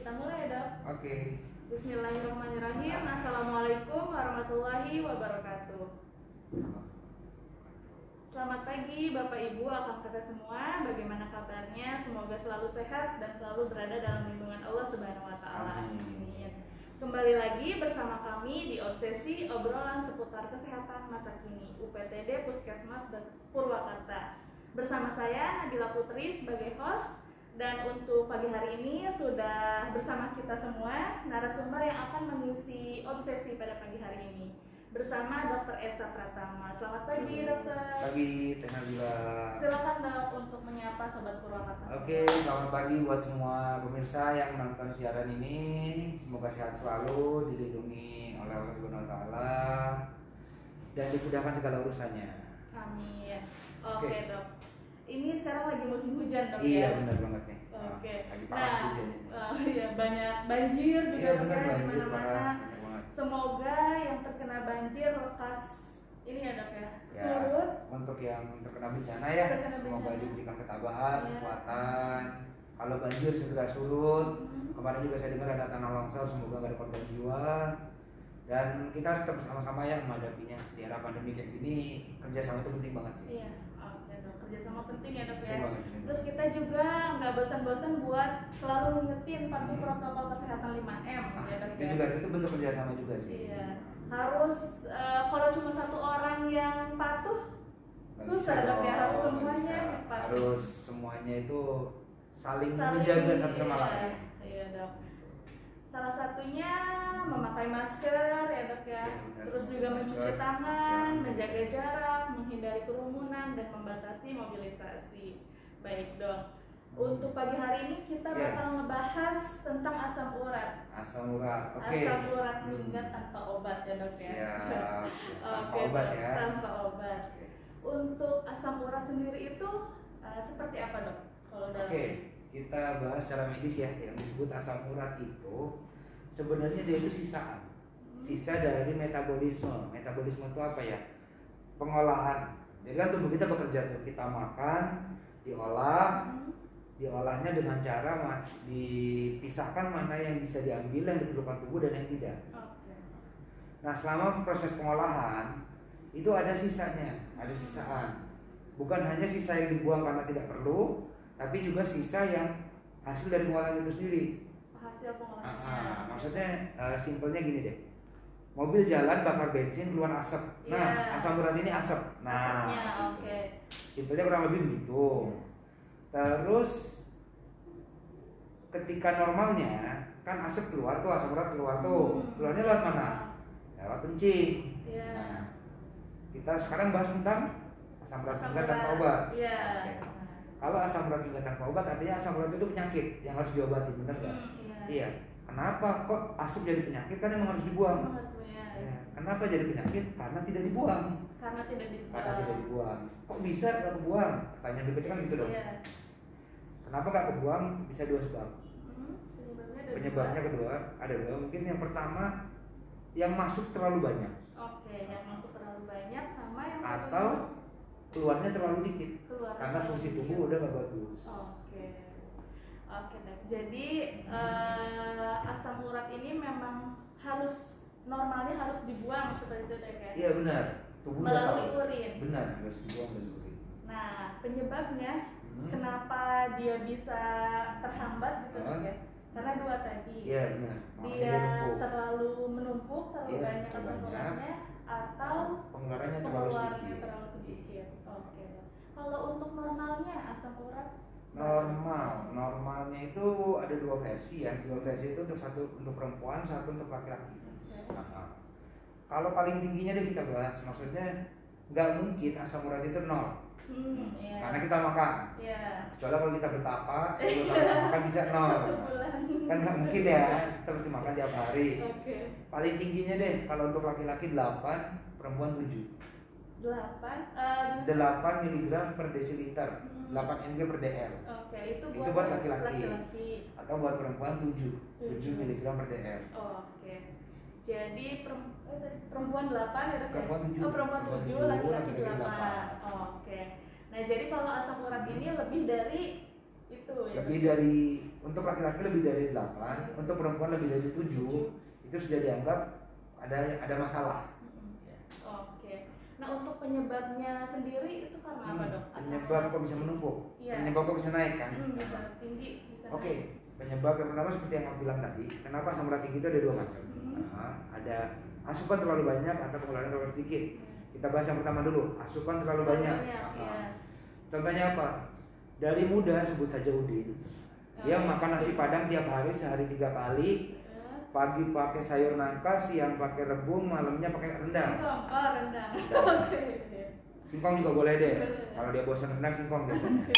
Kita mulai ya, Dok. Oke. Bismillahirrahmanirrahim. Assalamualaikum warahmatullahi wabarakatuh. Selamat pagi Bapak Ibu, akang kakak semua. Bagaimana kabarnya? Semoga selalu sehat dan selalu berada dalam lindungan Allah Subhanahu wa taala. Amin. Kembali lagi bersama kami di Obsesi Obrolan Seputar Kesehatan Masa Kini UPTD Puskesmas Purwakarta. Bersama saya Nabila Putri sebagai host. Dan untuk pagi hari ini sudah bersama kita semua narasumber yang akan mengisi obsesi pada pagi hari ini bersama Dr. Esa Pratama. Selamat pagi, Dokter. Pagi, Teh Nabila. Silakan Dok untuk menyapa Sobat Purwakarta. Oke, selamat pagi buat semua pemirsa yang menonton siaran ini. Semoga sehat selalu, dilindungi oleh Allah Subhanahu wa taala dan dimudahkan segala urusannya. Amin. Oke, Dok. Ini sekarang lagi musim hujan, Dok, iya, ya? benar banget nih. Oke. Lagi panas hujannya. Iya, banyak banjir juga, Iya, Dok, benar, ya, di banjir mana-mana. parah. Semoga yang terkena banjir lekas ini ya, Dok, ya. Ya, Surut. untuk yang terkena bencana ya, Terkena semoga bencana. diberikan ketabahan, Iya. kekuatan. Kalau banjir segera surut. Kemarin juga saya dengar ada tanah longsor, semoga nggak ada korban jiwa. Dan kita harus tetap bersama-sama ya menghadapinya. Di era pandemi kayak gini, kerjasama itu penting banget sih. Iya, oke, Dok. Kerjasama penting ya, Dok, ya. Penting banget. Terus kita juga nggak bosan-bosan buat selalu ngingetin patuh protokol kesehatan 5M, ya, Dok, Itu ya. juga itu bentuk kerjasama juga sih. Iya. Harus kalau cuma satu orang yang patuh Nggak susah, bisa Dok, ya. dong, Harus nggak semuanya bisa. yang patuh. Harus semuanya itu saling Saling, menjaga satu sama iya. lain. Iya, Dok. Salah satunya memakai masker ya, Dok, ya. Iya, benar. Terus juga Masker. mencuci tangan, Iya. menjaga jarak, menghindari kerumunan dan membatasi mobilisasi. Baik, Dok. Untuk pagi hari ini kita Iya. bakal ngebahas tentang asam urat. Asam urat, oke. Asam urat meningkat tanpa obat ya, Dok, ya. Siap. Tanpa Oke, obat Dok, ya. tanpa obat. Oke. Untuk asam urat sendiri itu seperti apa, Dok? Kalau dalam Oke, kita bahas secara medis ya. Yang disebut asam urat itu sebenarnya dia itu sisaan. Sisa dari metabolisme. Metabolisme itu apa ya? Pengolahan. Jadi kan tubuh kita bekerja tuh, kita makan, diolah, diolahnya dengan cara dipisahkan mana yang bisa diambil, yang diperlukan tubuh dan yang tidak. Oke. Nah, selama proses pengolahan itu ada sisanya, ada sisaan. Bukan hanya sisa yang dibuang karena tidak perlu, tapi juga sisa yang hasil dari pengolahan itu sendiri. Hasil pengolahannya. Maksudnya simpelnya gini deh. Mobil jalan bakar bensin keluar asap. Nah, Iya. asam urat ini asap. Nah, Asapnya, gitu. oke. Simpelnya kurang lebih begitu. Terus ketika normalnya kan asap keluar tuh, asam urat keluar tuh. Keluarnya lewat mana? Lewat kencing. Iya. Nah, kita sekarang bahas tentang asam urat Asam meningkat tanpa urat. obat. Iya. Oke. Kalau asam urat meningkat tanpa obat artinya asam urat itu penyakit yang harus diobati, benar nggak? Iya. Iya. Kenapa kok asap jadi penyakit? Kan emang harus dibuang. Ya. Kenapa jadi penyakit? Karena tidak dibuang. Karena tidak dibuang. Karena tidak dibuang. Kok bisa nggak kebuang? Pertanyaan berikutnya kan gitu dong. Iya. Kenapa nggak kebuang? Bisa dua sebab. Penyebabnya ada Penyebabnya kedua ada dua. Mungkin yang pertama yang masuk terlalu banyak. Oke, yang masuk terlalu banyak sama yang Atau keluarnya terlalu dikit. keluar Karena fungsi tubuh udah nggak bagus. Oke. Oke, Dok. Jadi asam urat ini memang normalnya harus dibuang seperti itu, Dok, ya? Iya benar. Tubuh Melalui urin. Benar, harus dibuang melalui urin. Nah, penyebabnya kenapa dia bisa terhambat gitu, Dok, ya? Karena dua tadi. Iya benar. Makanya Dia numpuk. terlalu menumpuk, terlalu Iya, banyak terlalu asam banyak. uratnya, atau Pengeluarannya pengeluarannya sedikit. terlalu sedikit. Oke, Dok. Kalau untuk normalnya asam urat Normalnya itu ada dua versi ya. Dua versi itu untuk perempuan, satu untuk laki-laki. Nah, kalau paling tingginya deh kita bahas, maksudnya nggak mungkin asam urat itu nol. Iya. Karena kita makan. Iya. Kecuali kalau kita bertapa, sebelum makan bisa nol. Sebulan. Kan nggak mungkin ya, kita mesti makan tiap hari. Oke. Paling tingginya deh, kalau untuk laki-laki 8, perempuan 7. 8 mg per desiliter, 8 mg per dl. Oke, itu Itu buat laki-laki. Atau buat perempuan 7 mg per dl. Oke. Jadi perempuan 8 ya, Dok, ya? Perempuan 7. Perempuan 7, laki-laki 8. Oke. Nah, jadi kalau asam urat ini lebih dari itu ya. Lebih dari, untuk laki-laki lebih dari 8, untuk perempuan lebih dari 7, itu sudah dianggap ada masalah. Oke. Nah, untuk penyebabnya sendiri itu karena apa, Dok? Penyebab kok bisa menumpuk? Iya. Penyebab kok bisa naik kan? Bisa tinggi, bisa Oke. naik. Penyebab yang pertama seperti yang aku bilang tadi, kenapa asam urat tinggi itu ada 2 macam. Ada asupan terlalu banyak atau pengeluaran terlalu sedikit. Kita bahas yang pertama dulu, asupan terlalu banyak. Contohnya apa? Dari muda, sebut saja Udin, dia makan nasi padang tiap hari, sehari 3 kali. Pagi pakai sayur nangka, siang pakai rebung, malamnya pakai rendang. Rendang. Singkong juga boleh deh. Kalau dia bosan rendang, singkong biasanya.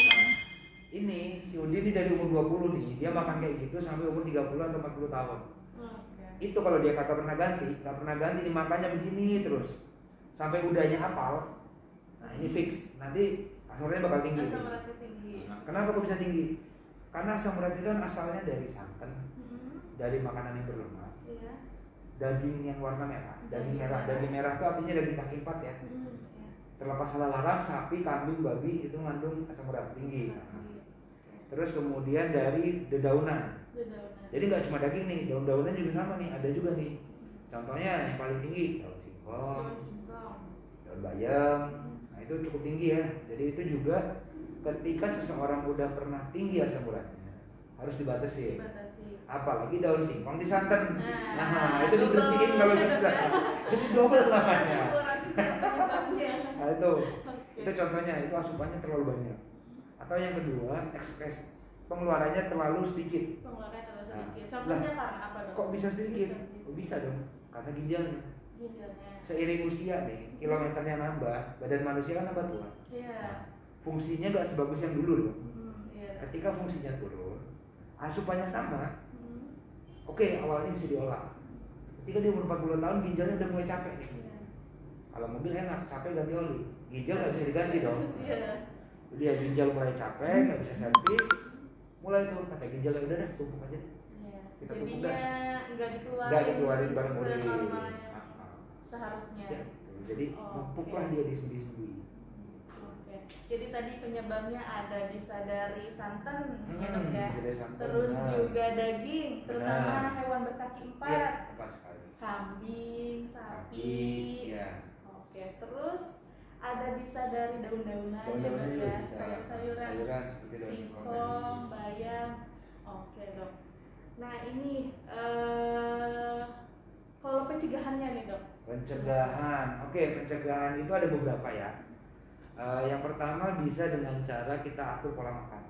Ini si Udin ini dari umur 20 nih, dia makan kayak gitu sampai umur 30 atau 40 tahun. Itu kalau dia kagak pernah ganti nih, makannya begini terus sampai udahnya hafal. Nah, ini fix. Nanti asam uratnya bakal tinggi. Asam uratnya tinggi. Nah, kenapa kok bisa tinggi? Karena asam urat itu kan asalnya dari santan, dari makanan yang berlemak, daging yang warna merah, daging merah itu artinya daging kaki 4 ya. Terlepas salah larang, sapi, kambing, babi itu mengandung asam urat tinggi. Terus kemudian dari dedaunan. Jadi nggak cuma daging nih, daun-daunan juga sama nih, ada juga nih. Contohnya yang paling tinggi daun singkong, daun bayam. Nah itu cukup tinggi ya. Jadi itu juga ketika seseorang udah pernah tinggi asam uratnya harus dibatasi. Apalagi daun singkong disantan. Nah itu diberhentiin kalau bisa. Itu double namanya. Nah itu contohnya, itu asupannya terlalu banyak. Atau yang kedua, pengeluarannya terlalu sedikit. Contohnya karena apa, Dok? Kok bisa sedikit? Kok bisa dong? Karena ginjalnya. Seiring usia nih, kilometernya nambah, badan manusia kan tambah tua. Fungsinya gak sebagus yang dulu loh. Ketika fungsinya turun, asupannya sama. Oke, awalnya bisa diolah. Ketika di umur 40 tahun, ginjalnya udah mulai capek nih. Kalau mobil enak, capek ganti oli. Ginjal gak bisa diganti dong. Jadi ya ginjal mulai capek, gak bisa servis. Mulai tuh kata ginjalnya udah deh, tumpuk aja. Kita tumpuk dah. Nggak dikeluarin bareng oli. Seharusnya. Ya, jadi numpuklah dia di sendi-sendi. Jadi tadi penyebabnya bisa dari santan, ya Dok ya. Terus benar. juga daging, terutama hewan berkaki 4. Ya, tepat sekali. Kambing, sapi. Ya. Terus ada bisa dari daun-daunan, ya, sayuran seperti daun singkong, bayam. Dok. Nah ini kalau pencegahannya nih, Dok. Pencegahan itu ada beberapa ya. Yang pertama bisa dengan cara kita atur pola makan.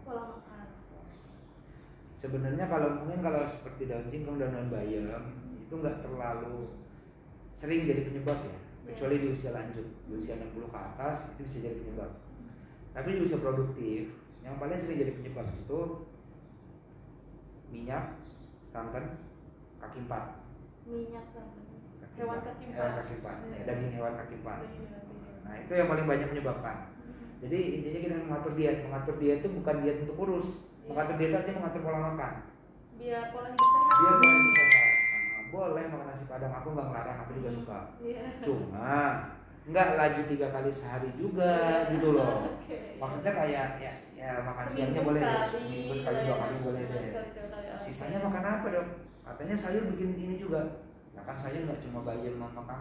Sebenarnya kalau seperti daun singkong dan daun bayam itu nggak terlalu sering jadi penyebab ya, kecuali di usia lanjut, di usia 60 ke atas itu bisa jadi penyebab. Tapi di usia produktif yang paling sering jadi penyebab itu minyak, santan, kaki 4. Minyak, santan, hewan kaki 4. Daging hewan kaki 4. Nah itu yang paling banyak menyebabkan. Jadi intinya kita mengatur diet. Mengatur diet itu bukan diet untuk kurus. Mengatur diet artinya mengatur pola makan. Biar pola hidup sehat. Boleh makan nasi padang, aku nggak ngelarang, aku juga suka. Cuma nggak laju 3 kali sehari juga gitu loh. Maksudnya kayak ya makan siangnya boleh deh, seminggu sekali 2 kali boleh deh. Sisanya makan apa dong? Katanya sayur bikin ini juga. Nah kan sayur nggak cuma bayam sama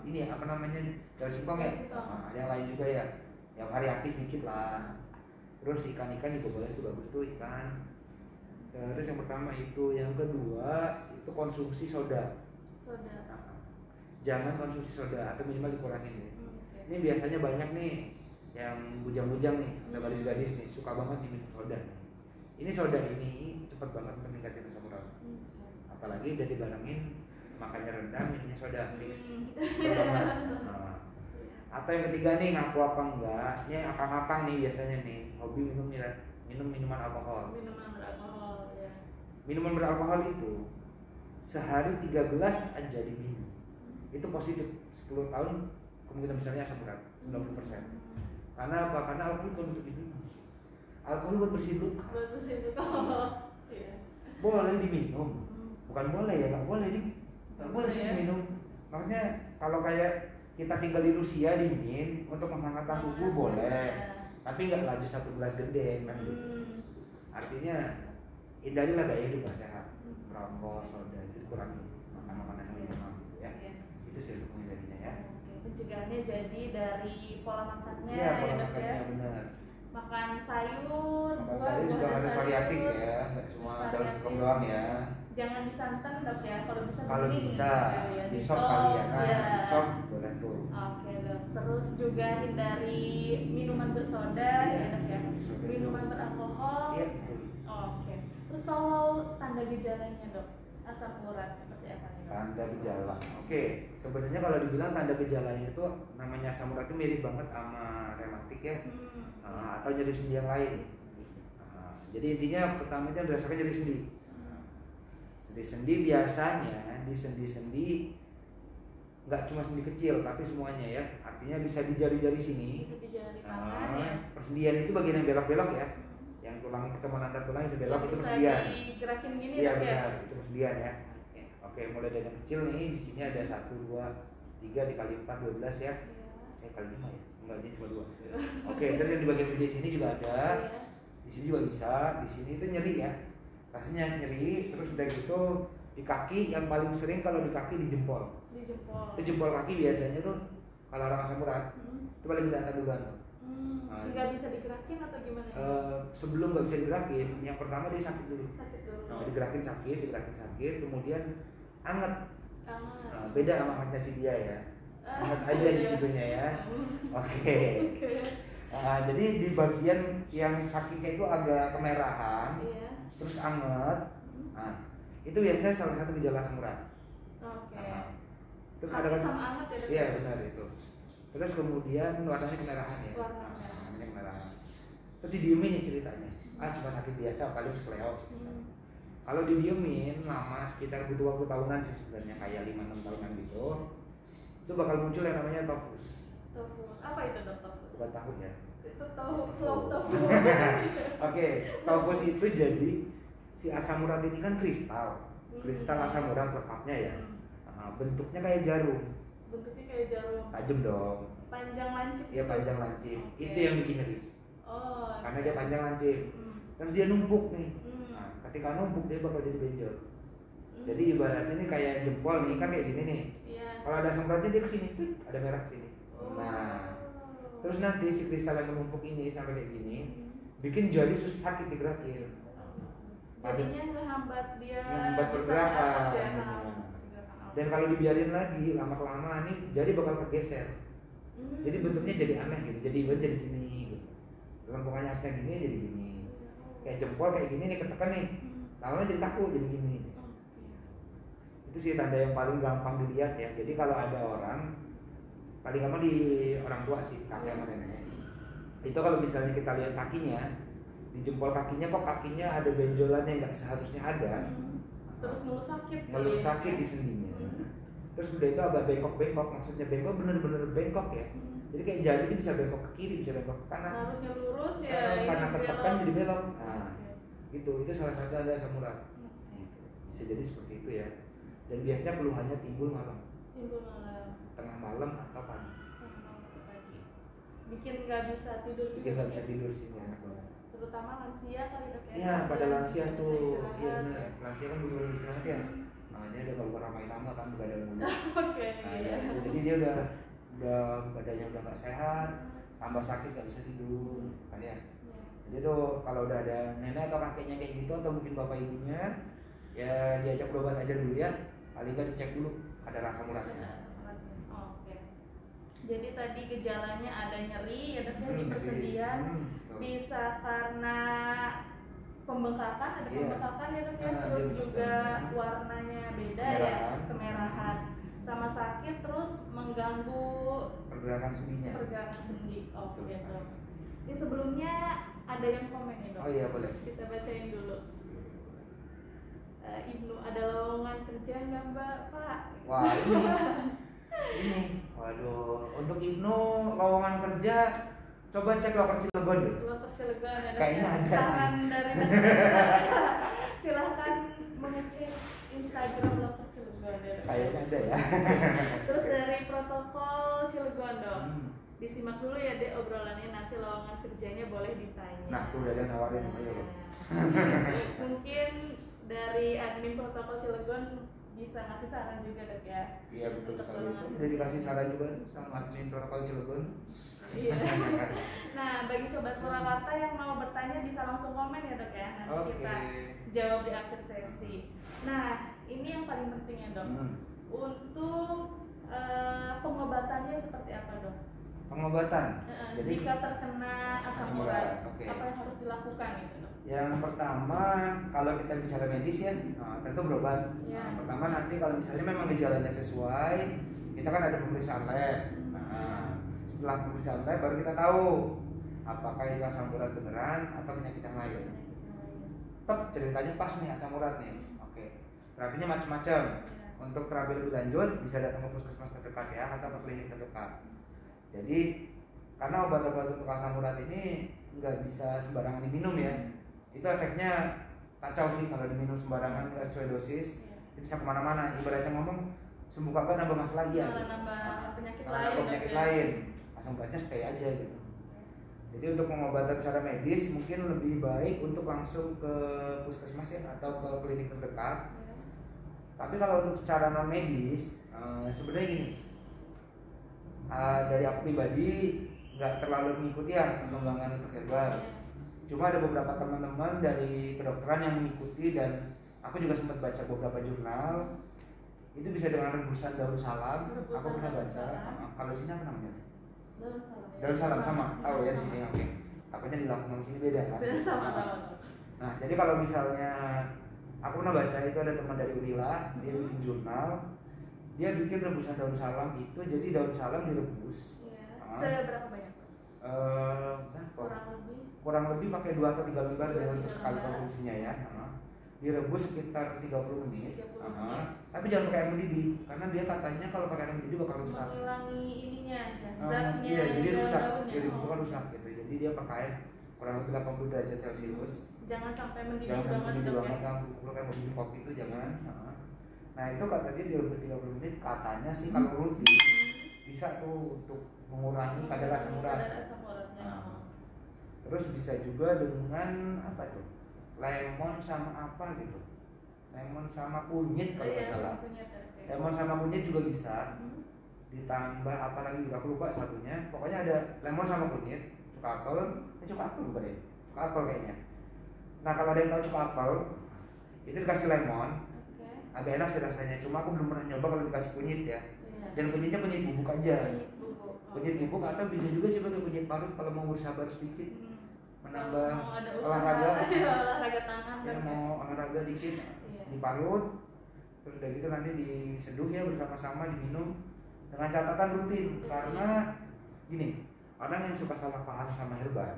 ini apa namanya daun singkong ya. Nah, ada yang lain juga ya. Yang variatif dikit lah. Terus ikan-ikan juga boleh tuh, bagus tuh ikan. Terus yang pertama itu, yang kedua itu konsumsi soda. Jangan konsumsi soda atau minimal dikurangin ya. Ini biasanya banyak nih yang bujang-bujang nih atau gadis-gadis nih suka banget nih minum soda. Ini soda ini cepat banget meningkatin asam urat. Apalagi udah dibarengin makannya rendang, minumnya soda, please. Atau yang ketiga nih, ngaku apa enggak? Ini akang-akang nih biasanya nih hobi minum minuman alkohol. Minuman beralkohol itu sehari 3 gelas aja diminum. Itu positif. 10 tahun kemungkinan besarnya asam urat 90%. Karena apa? Karena alkohol bukan untuk diminum. Alkohol buat bersihin luka. Boleh diminum. Bukan boleh ya, nggak boleh nih. Nggak boleh sih diminum. Maksudnya kalau kayak kita tinggal di Rusia dingin untuk menghangatkan tubuh boleh. Tapi nggak laju 1 gelas gede kan gitu. Artinya hindarilah gaya hidup gak sehat, merokok, soda itu kurangi, makan makanan yang minimal gitu ya. Itu sih untuk menghindarinya ya. Pencegahannya jadi dari pola makannya Iya, pola ya, makannya ya. benar. Makan sayur, Makan sayur juga harus variatif ya, nggak cuma daun singkong doang ya. Jangan disantan dok ya, kalau bisa Kalau bening, bisa ya. di sop kali ya, nah ya. di sop boleh tuh. Oke dok. Terus juga hindari minuman bersoda ya dok ya. Minuman beralkohol. Iya. Oke. Terus kalau tanda gejalanya dok, asam urat seperti apa nih dok? Tanda gejala. Oke, sebenarnya kalau dibilang tanda gejalanya itu namanya asam urat itu mirip banget sama rematik ya, atau nyeri sendi yang lain. Jadi intinya pertama itu berdasarkan nyeri sendi. Nyeri sendi biasanya di sendi-sendi nggak cuma sendi kecil tapi semuanya ya. Artinya bisa di jari-jari sini. Bisa di jari tangan ya. Persendian itu bagian yang belok-belok ya. Yang tulang ketemu antar tulang bisa belok itu persendian. Bisa digerakin gini iya, dok ya. Benar, itu persendian ya. Oke, mulai dari yang kecil nih, di sini ada 1, 2, 3 dikali 4, 12 ya. Kali 5 ya? Enggak, ini cuma 2. Oke, terus yang di bagian gede sini juga ada. Di sini juga bisa, di sini itu nyeri ya. Rasanya nyeri, terus udah gitu di kaki yang paling sering kalau di kaki di jempol. Di jempol. Itu jempol kaki biasanya tuh kalau orang asam urat itu paling bisa duluan tuh. Nggak bisa digerakin atau gimana? Sebelum nggak bisa digerakin, yang pertama dia sakit dulu. Sakit dulu. Digerakin sakit, kemudian anget. Anget. Beda sama angetnya si dia ya. Anget aja di situnya ya. Oke. Jadi di bagian yang sakitnya itu agak kemerahan, terus anget. Itu biasanya salah satu gejala asam urat. Terus ada kan? Sama anget ya? Iya benar itu. Terus kemudian warnanya kemerahan ya. Warnanya kemerahan. Terus didiemin ya ceritanya. Cuma sakit biasa, paling kesleo. Kalau didiemin lama, sekitar butuh waktu tahunan sih sebenarnya, kayak 5-6 tahunan gitu, itu bakal muncul yang namanya tofus. Tofus, apa itu dok tofus? Bukan tahu ya? Itu tofu. Oke, tofus itu jadi si asam urat ini kan kristal asam urat lengkapnya ya. Bentuknya kayak jarum. Bentuknya kayak jarum. Tajam dong. Panjang lancip. Iya panjang lancip. Itu yang bikin nyeri. Karena dia panjang lancip. Terus dia numpuk nih. Ketika numpuk dia bakal jadi benjol. Jadi ibaratnya ini kayak jempol nih, kan kayak gini nih. Kalau ada asam uratnya dia kesini, ada merah kesini. Nah, terus nanti si kristal yang menumpuk ini sampai kayak gini, bikin jari susah sakit digerakin. Jadinya ngehambat dia. Ngehambat pergerakan. Dan kalau dibiarin lagi lama-kelamaan nih, jari bakal kegeser. Jadi bentuknya jadi aneh gitu. Jadi gini gitu. Lengkungannya harusnya gini jadi gini. Kayak jempol kayak gini nih ketekan nih, lama-lama jadi kaku jadi gini. Itu sih tanda yang paling gampang dilihat ya. Jadi kalau ada orang paling gampang di orang tua sih, kakek sama neneknya. Itu kalau misalnya kita lihat kakinya, di jempol kakinya kok kakinya ada benjolan yang nggak seharusnya ada. Terus ngeluh sakit di sendinya. Terus udah itu agak bengkok-bengkok, maksudnya bengkok bener-bener bengkok ya. Jadi kayak jari ini bisa bengkok ke kiri, bisa bengkok ke kanan. Harusnya lurus ya. Karena ketekan jadi belok. Gitu, itu salah satu ada asam urat. Bisa jadi seperti itu ya. Dan biasanya keluhannya timbul malam. Tengah malam atau pagi. Bikin nggak bisa tidur. Sih ya. Terutama lansia kali dok ya. Iya, pada lansia tuh. Iya benar. Lansia kan butuh istirahat ya. Makanya udah gak ramai lama kan begadang mulu. Jadi dia udah badannya udah nggak sehat, tambah sakit nggak bisa tidur, kan ya. Jadi tuh kalau udah ada nenek atau kakeknya kayak gitu atau mungkin bapak ibunya, ya diajak berobat aja dulu ya. Paling nggak dicek dulu kadar asam uratnya. Jadi tadi gejalanya ada nyeri, ya dok di persendian, bisa karena pembengkakan, ada pembengkakan ya dok ya, terus juga warnanya beda ya, kemerahan, sama sakit, terus mengganggu pergerakan sendinya. Sendi. Oke dok. Ini sebelumnya ada yang komen ya dok. Oh iya boleh. Kita bacain dulu. Ibnu, ada lowongan kerja nggak mbak pak? Wah ini, waduh, untuk Ibnu lowongan kerja coba cek Loker Cilegon deh. Loker Cilegon ya. Kayaknya ada sih. Saran dari silahkan mengecek Instagram Loker Cilegon ya. Kayaknya ada ya. Terus dari protokol Cilegon dong. disimak dulu ya deh obrolannya, nanti lowongan kerjanya boleh ditanya. Nah tuh udah ada nawarin ayo loh. Mungkin dari admin protokol Cilegon bisa ngasih saran juga dok ya. Iya betul sekali. Udah dikasih saran juga sama admin protokol Cilegon. Iya. Nah bagi sobat Purwakarta yang mau bertanya bisa langsung komen ya dok ya. Nanti kita jawab di akhir sesi. Nah ini yang paling penting ya dok. Untuk pengobatannya seperti apa dok? Pengobatan. Jadi jika terkena asam urat, apa yang harus dilakukan gitu dok? Yang pertama kalau kita bicara medis ya, tentu berobat. Ya. Pertama nanti kalau misalnya memang gejalanya sesuai, kita kan ada pemeriksaan lab. Setelah pemeriksaan lab baru kita tahu apakah itu asam urat beneran atau penyakit yang lain. Tetap ceritanya pas nih asam urat nih. Oke. Terapinya macam-macam. Untuk terapi lebih lanjut bisa datang ke puskesmas terdekat ya atau ke klinik terdekat. Jadi karena obat-obat untuk asam urat ini nggak bisa sembarangan diminum ya, itu efeknya kacau sih kalau diminum sembarangan nggak sesuai dosis, itu bisa kemana-mana. Ibaratnya ngomong sembuh kagak nambah masalah iya. Nambah penyakit lain. Nambah penyakit lain, asam uratnya stay aja gitu. Jadi untuk pengobatan secara medis mungkin lebih baik untuk langsung ke puskesmas ya atau ke klinik terdekat. Tapi kalau untuk secara non medis sebenarnya gini. Dari aku pribadi nggak terlalu mengikuti ya pengembangan untuk herbal. Cuma ada beberapa teman-teman dari kedokteran yang mengikuti dan aku juga sempat baca beberapa jurnal. Itu bisa dengan rebusan daun salam. Aku pernah baca. Kalau di sini apa namanya? Daun salam sama. Tahu ya di sini oke. Takutnya di Lampung sini beda kan? Sama. Nah jadi kalau misalnya aku pernah baca itu ada teman dari Unila dia bikin jurnal. Dia bikin rebusan daun salam itu, jadi daun salam direbus. Seberapa banyak? Kurang lebih pakai 2 atau 3 lembar ya untuk sekali konsumsinya ya. Direbus sekitar 30 menit. Tapi jangan pakai air mendidih, karena dia katanya kalau pakai air mendidih bakal rusak. Mengurangi ininya, zatnya. Iya, jadi rusak. Jadi bukan rusak gitu. Jadi dia pakai kurang lebih 80 derajat Celcius. Jangan sampai mendidih banget. Jangan kayak mobil kopi itu jangan. Nah itu katanya direbus 30 menit, katanya sih kalau rutin bisa tuh untuk mengurangi kadar asam urat. Terus bisa juga dengan apa tuh? Lemon sama apa gitu? Lemon sama kunyit kalau nggak salah. Lemon sama kunyit juga bisa. Ditambah apa lagi? Aku lupa satunya. Pokoknya ada lemon sama kunyit, cuka apel, cuka apel bukan ya? Cuka apel kayaknya. Nah kalau ada yang tahu cuka apel, itu dikasih lemon. Agak enak sih rasanya, cuma aku belum pernah nyoba kalau dikasih kunyit ya. Dan kunyitnya kunyit bubuk aja. Kunyit bubuk atau bisa juga sih pakai kunyit parut kalau mau bersabar sedikit. Menambah olahraga. Olahraga tangan ya, mau olahraga dikit diparut. Terus udah gitu nanti diseduh ya bersama-sama diminum dengan catatan rutin. Karena gini, orang yang suka salah paham sama herbal,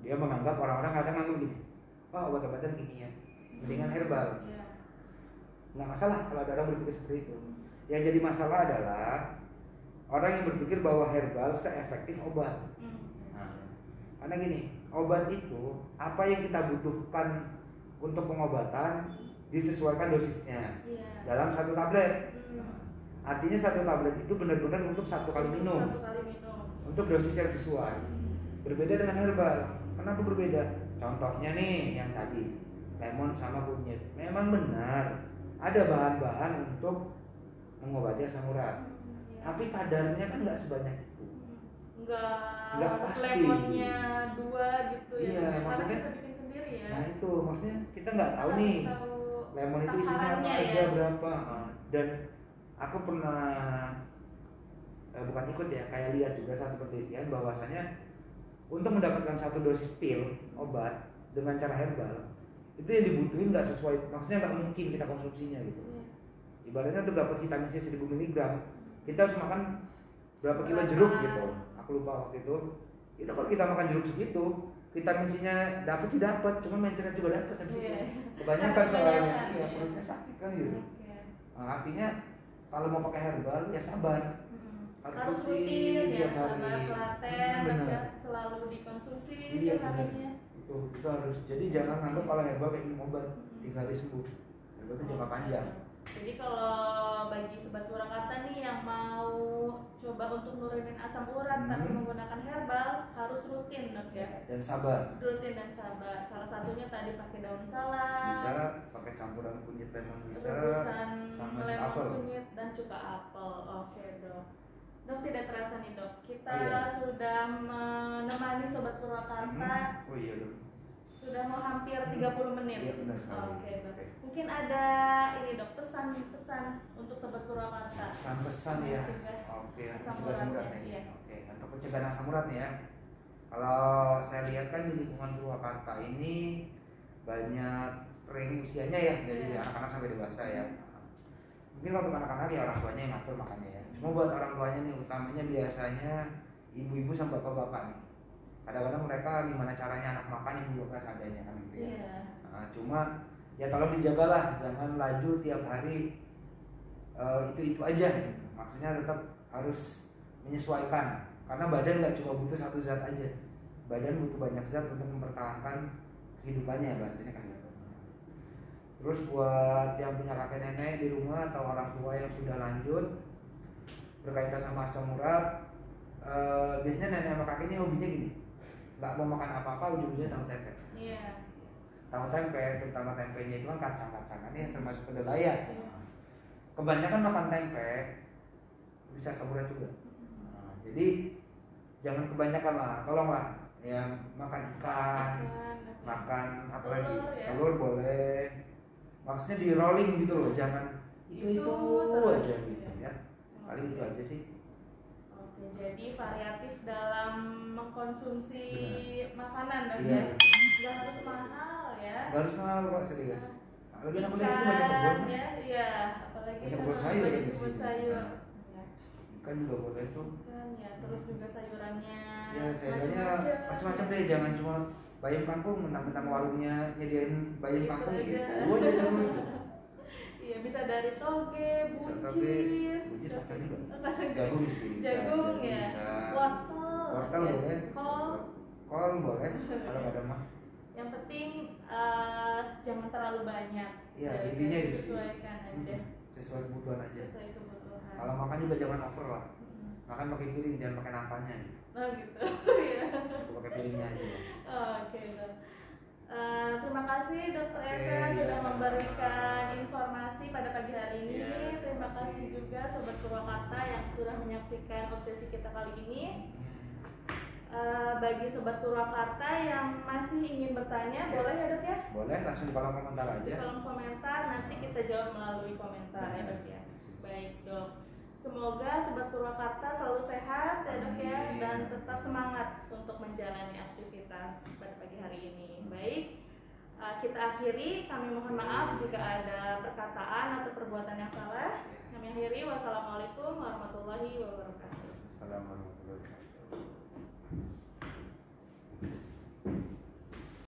dia menganggap orang-orang kadang nganggap gini, wah obat-obatan kimia, mendingan herbal. Nggak masalah kalau ada orang berpikir seperti itu. Yang jadi masalah adalah orang yang berpikir bahwa herbal seefektif obat. Karena gini, obat itu apa yang kita butuhkan untuk pengobatan disesuaikan dosisnya dalam 1 tablet. Artinya 1 tablet itu benar-benar untuk 1 kali minum. Untuk dosis yang sesuai. Berbeda dengan herbal. Kenapa berbeda? Contohnya nih yang tadi lemon sama kunyit. Memang benar ada bahan-bahan untuk mengobati asam urat, tapi kadarnya kan nggak sebanyak itu. Nggak pasti. Lemonnya 2 gitu ya. Iya, maksudnya kita bikin sendiri ya. Nah itu maksudnya kita nggak tahu nih lemon itu isinya apa aja berapa. Dan aku pernah bukan ikut ya, kayak lihat juga satu penelitian bahwasanya untuk mendapatkan 1 dosis pil obat dengan cara herbal itu yang dibutuhin nggak sesuai, maksudnya nggak mungkin kita konsumsinya gitu. Ibaratnya untuk dapat vitamin C 1000 mg kita harus makan berapa kilo jeruk gitu. Aku lupa waktu itu kalau kita makan jeruk segitu vitamin C-nya dapat sih dapat, cuma maintenance juga dapat habis itu. Kebanyakan soalnya perutnya sakit kan gitu. Nah, artinya kalau mau pakai herbal ya sabar. Harus rutin ya, sabar, telaten, selalu dikonsumsi setiap harinya. Itu harus. Jadi jangan anggap kalau herbal kayak minum obat 3 hari sembuh. Herbal itu jangka panjang. Jadi kalau bagi sobat Purwakarta nih yang mau coba untuk nurunin asam urat tapi menggunakan herbal harus rutin dok ya. Dan sabar. Rutin dan sabar. Salah satunya tadi pakai daun salam. Bisa pakai campuran kunyit lemon bisa. Rebusan sama lemon apel. kunyit dan cuka apel. Oke dok. Dok tidak terasa nih dok. Kita sudah menemani Sobat Purwakarta. Oh iya dok. Sudah mau hampir 30 menit. Iya benar sekali. Oke dok. Mungkin ada ini dok pesan-pesan untuk Sobat Purwakarta. Pesan-pesan ya. Oke, mencegah asam urat nih. Iya. Oke, untuk pencegahan asam urat nih ya. Kalau saya lihat kan di lingkungan Purwakarta ini banyak range usianya ya dari anak-anak sampai dewasa ya. Mungkin kalau untuk anak-anak ya orang tuanya yang ngatur makannya ya. Cuma buat orang tuanya nih utamanya biasanya ibu-ibu sama bapak-bapak nih. Kadang-kadang mereka gimana caranya anak makan ibu bapak seadanya kan gitu ya. Yeah. Nah, cuma ya tolong dijagalah, jangan laju tiap hari itu aja. Maksudnya tetap harus menyesuaikan karena badan nggak cuma butuh satu zat aja. Badan butuh banyak zat untuk mempertahankan kehidupannya bahasanya kan gitu. Terus buat yang punya kakek nenek di rumah atau orang tua yang sudah lanjut berkaitan sama asam urat, biasanya nenek sama kakeknya hobinya gini, nggak mau makan apa-apa ujung-ujungnya tahu tempe. Iya. Tahu tempe, terutama tempenya itu kan kacang-kacangan ya termasuk kedelai ya. Kebanyakan makan tempe bisa asam urat juga. Nah, jadi jangan kebanyakan lah, tolonglah ya makan ikan, makan apa lagi, telur boleh. Maksudnya di rolling gitu loh, jangan itu aja gitu ya. Paling itu aja sih. Oke, jadi variatif dalam mengkonsumsi makanan dok Iya. ya. Nggak harus mahal ya. Nggak harus mahal kok serius. Lagi aku lihat itu banyak kebun. Ya, iya, apalagi Banyak kebun sayur banyak di kebun sini. sayur. Ya. Ikan juga boleh tuh. Kan ya, terus juga sayurannya. Ya sayurannya macam-macam deh, jangan cuma bayam kangkung mentang-mentang warungnya nyediain bayam Itu kangkung aja. gitu. Aja terus. Iya, bisa dari toge, Bisa buncis. toge, buncis kacang juga. Jagung juga bisa. Jagung ya. Bisa. Wortel Wortel boleh. kol boleh kalau nggak ada mah. yang penting jangan terlalu banyak. Iya, intinya itu sih. Sesuaikan aja. Sesuai kebutuhan aja. Sesuai kebutuhan. Kalau makan juga jangan over lah. Makan pakai piring, jangan pakai nampaknya. Oh gitu. Iya. Pakai piringnya aja. Oke. Terima kasih Dokter Esa Oke, sudah sama-sama. memberikan informasi pada pagi hari ini. Iya, Terima terima kasih. kasih juga Sobat Purwakarta yang sudah menyaksikan obsesi kita kali ini. Bagi Sobat Purwakarta yang masih ingin bertanya, boleh ya dok ya? Boleh langsung di kolom komentar Di aja. kolom komentar, nanti kita jawab melalui komentar ya dok ya. Baik dok. Semoga Sobat Purwakarta selalu sehat ya dok ya, Amin. dan tetap semangat untuk menjalani aktivitas pada pagi hari ini. Baik, kita akhiri. Kami mohon maaf jika ada perkataan atau perbuatan yang salah. Kami akhiri. Wassalamualaikum warahmatullahi wabarakatuh. Assalamualaikum warahmatullahi wabarakatuh.